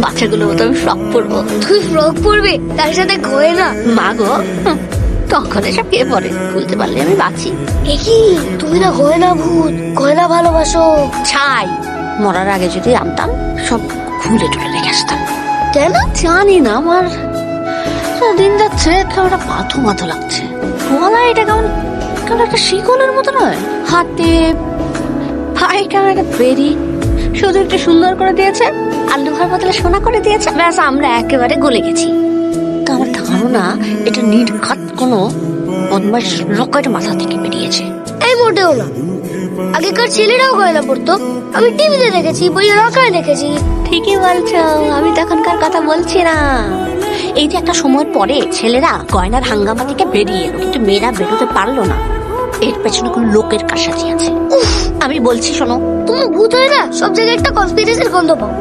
বাচ্চাগুলো তো আমি ফ্রক পরবো। তুই ফ্রক পরবি তার সাথে গয়না? মা গো, তখন এসব কে পরে, খুলতে পারলে আমি বাঁচি। কি তুমি না গয়না ভূত, গয়না ভালোবাসো? ছাই, মরার আগে যদি জানতাম সব খুলে টুলে রেখে আসতাম। কেন? জানি না, আমার দিন যাচ্ছে কেমন একটা মাথু মাথু লাগছে। গলা এটা কেমন কেমন একটা শিকলের মতো নয়, হাতে পায়ে কেমন একটা বেরি, শুধু একটু সুন্দর করে দিয়েছে আর লোহার বদলে সোনা করে দিয়েছে, ব্যাস আমরা একেবারে গলে গেছি। তো আমার ধারণা এটা নির্ঘাত কোনো বদমাইশ লোকের মাথা থেকে বেরিয়েছে। এই মোটেও না, আগেকার ছেলেরাও গয়না পরতো, আমি টিভিতে দেখেছি, বইয়ে রাখায় দেখেছি। ঠিকই বলছো, আমি তখনকার কথা বলছি না। এই যে একটা সময়ের পরে ছেলেরা গয়নার হাঙ্গামা থেকে বেরিয়ে এলো, কিন্তু মেয়েরা বেরোতে পারলো না, এর পেছনে কোন লোকের কারসাজি আছে। আমি বলছি শোনো, তুমি ভূত হয় না, সব জায়গায় একটা কনস্পিরেসির গন্ধ পাও।